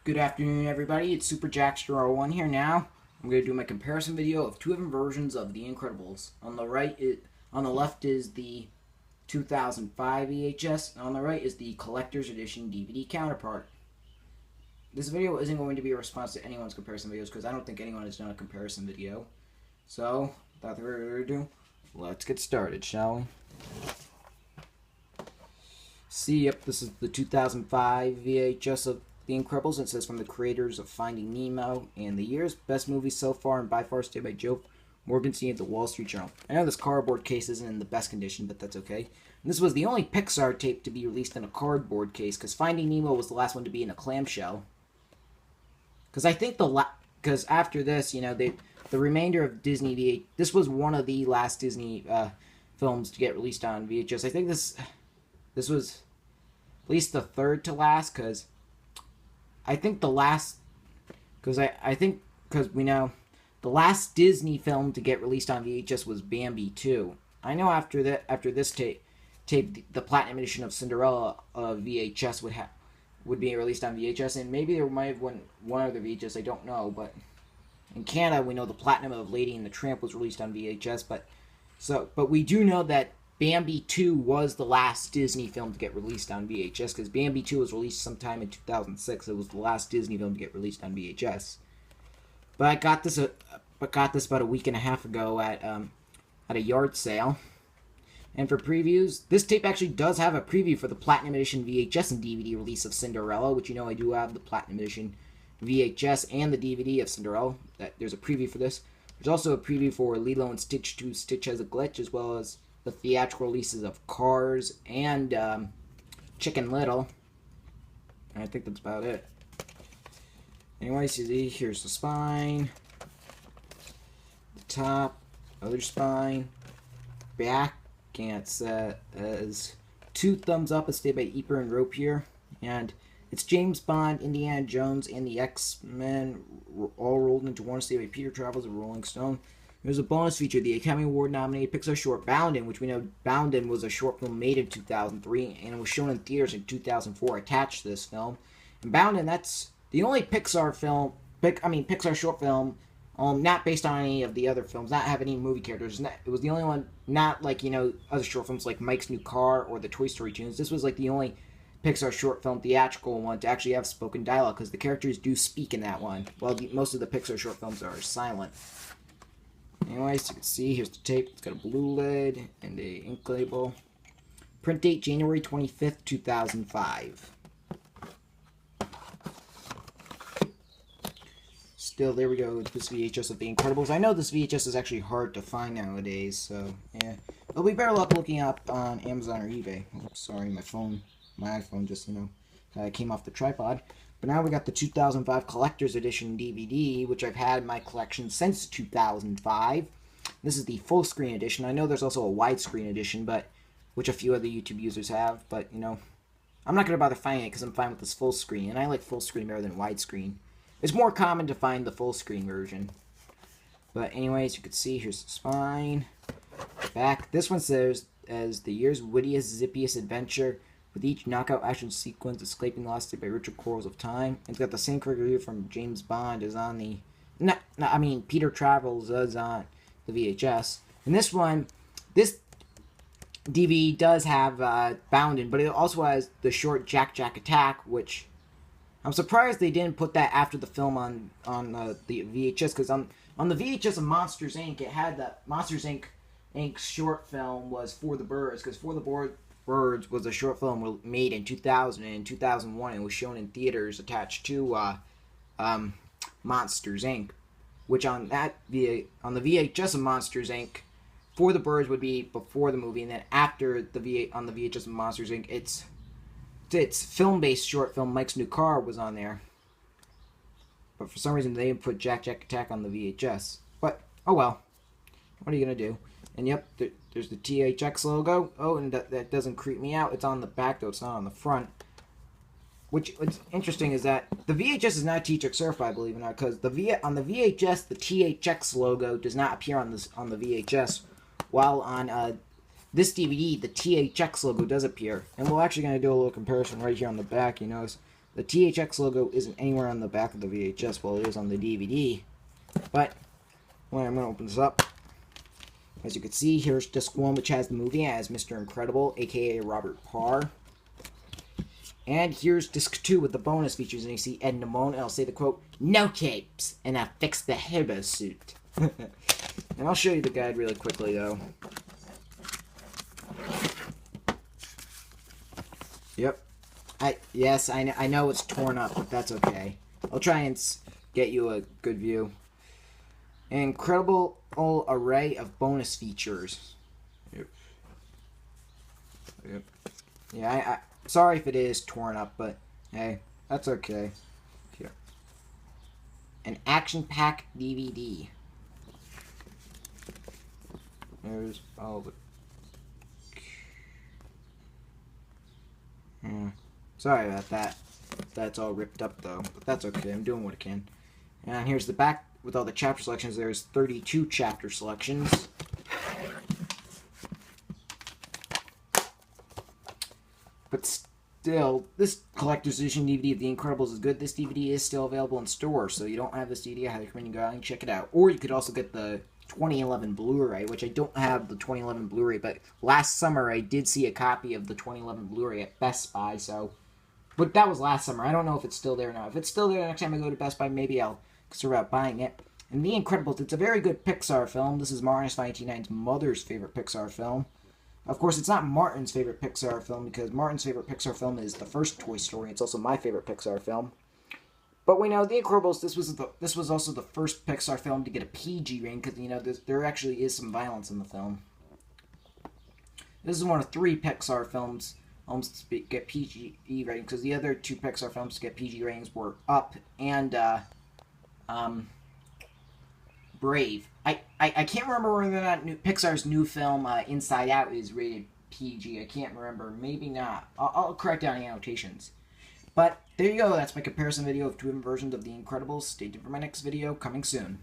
Good afternoon, everybody. It's Super Jackster01 here now. I'm going to do my comparison video of two different versions of The Incredibles. On the left is the 2005 VHS, and on the right is the Collector's Edition DVD counterpart. This video isn't going to be a response to anyone's comparison videos because I don't think anyone has done a comparison video. So, without further ado, let's get started, shall we? This is the 2005 VHS of The Incredibles. It says from the creators of Finding Nemo and the year's best movie so far, and by far stayed by Joe Morgenstein at the Wall Street Journal. I know this cardboard case isn't in the best condition, but that's okay. And this was the only Pixar tape to be released in a cardboard case, because Finding Nemo was the last one to be in a clamshell. Because I think because after this, the remainder of Disney this was one of the last Disney films to get released on VHS. I think this was at least the third to last, because I think the last, because we know the last Disney film to get released on VHS was Bambi 2. I know after this tape, the Platinum Edition of Cinderella VHS would be released on VHS, and maybe there might have been one other VHS, I don't know, but in Canada we know the Platinum of Lady and the Tramp was released on VHS, but we do know that Bambi 2 was the last Disney film to get released on VHS, because Bambi 2 was released sometime in 2006. It was the last Disney film to get released on VHS. But I got this about a week and a half ago at a yard sale. And for previews, this tape actually does have a preview for the Platinum Edition VHS and DVD release of Cinderella, which I do have the Platinum Edition VHS and the DVD of Cinderella. There's a preview for this. There's also a preview for Lilo and Stitch 2 Stitch Has a Glitch, as well as the theatrical releases of Cars and Chicken Little. And I think that's about it. Anyways, here's the spine, the top, other spine, back, and it says 2 thumbs up, as stated by Eeper and Ropier, and it's James Bond, Indiana Jones, and the X-Men all rolled into one, stated by Peter Travels of Rolling Stone. There's a bonus feature, the Academy Award nominated Pixar short Boundin', which we know Boundin' was a short film made in 2003 and it was shown in theaters in 2004 attached to this film. And Boundin', that's the only Pixar short film, not based on any of the other films, not have any movie characters. It was the only one, not like, other short films like Mike's New Car or the Toy Story tunes. This was like the only Pixar short film theatrical one to actually have spoken dialogue, because the characters do speak in that one, while most of the Pixar short films are silent. Anyways, you can see, here's the tape. It's got a blue lid and a ink label. Print date, January 25th, 2005. Still, there we go, this VHS of The Incredibles. I know this VHS is actually hard to find nowadays, so, yeah. It'll be better luck looking up on Amazon or eBay. Oops, sorry, my iPhone just, came off the tripod. But now we got the 2005 Collector's Edition DVD, which I've had in my collection since 2005. This is the full screen edition. I know there's also a widescreen edition, which a few other YouTube users have, but, I'm not going to bother finding it because I'm fine with this full screen, and I like full screen better than widescreen. It's more common to find the full screen version. But anyways, you can see, here's the spine, back. This one says, as the year's wittiest, zippiest adventure, with each knockout action sequence escaping lost by Richard Quarles of Time. It's got the same review from James Bond as on the... Peter Travels as on the VHS. And this DVD does have Boundin', but it also has the short Jack Jack Attack, which... I'm surprised they didn't put that after the film on the VHS, because on the VHS of Monsters, Inc., it had that Monsters, Inc. short film was For the Birds, because For the Birds was a short film made in 2000 and 2001 and was shown in theaters attached to Monsters, Inc., which on the VHS of Monsters, Inc., For the Birds would be before the movie, and then after on the VHS of Monsters, Inc., its film-based short film Mike's New Car was on there. But for some reason they didn't put Jack Jack Attack on the VHS. But, oh well. What are you going to do? And yep, there's the THX logo. Oh, and that doesn't creep me out. It's on the back, though. It's not on the front. What's interesting is that the VHS is not THX certified, believe it or not, because on the VHS, the THX logo does not appear on the VHS, while on this DVD, the THX logo does appear. And we're actually going to do a little comparison right here on the back. You notice The THX logo isn't anywhere on the back of the VHS, well, it is on the DVD. But when I'm going to open this up, as you can see, here's disc 1, which has the movie as Mr. Incredible, aka Robert Parr. And here's disc 2 with the bonus features, and you see Ed Namone, and I'll say the quote, "No capes, and I fixed the Hebo suit." And I'll show you the guide really quickly, though. Yep. Yes, I know it's torn up, but that's okay. I'll try and get you a good view. An incredible array of bonus features. Yep. Yep. Yeah, sorry if it is torn up, but hey, that's okay. Here. An action-packed DVD. There's all the... Sorry about that. That's all ripped up, though. But that's okay. I'm doing what I can. And here's the back with all the chapter selections. There's 32 chapter selections. But still, this collector's edition DVD of The Incredibles is good. This DVD is still available in stores, so you don't have this DVD, I highly recommend you go out and check it out. Or you could also get the 2011 Blu-ray, which I don't have the 2011 Blu-ray, but last summer I did see a copy of the 2011 Blu-ray at Best Buy, so... But that was last summer. I don't know if it's still there now. If it's still there next time I go to Best Buy, maybe I'll consider out buying it. And The Incredibles, it's a very good Pixar film. This is Martin's mother's favorite Pixar film. Of course, it's not Martin's favorite Pixar film, because Martin's favorite Pixar film is the first Toy Story. It's also my favorite Pixar film. But we know The Incredibles, this was also the first Pixar film to get a PG rating, because, you know, there actually is some violence in the film. This is one of 3 Pixar films to get PG ratings, because the other 2 Pixar films to get PG ratings were Up and Brave. I can't remember whether or not Pixar's new film Inside Out is rated PG. I can't remember. Maybe not. I'll correct down the annotations. But there you go. That's my comparison video of 2 different versions of The Incredibles. Stay tuned for my next video coming soon.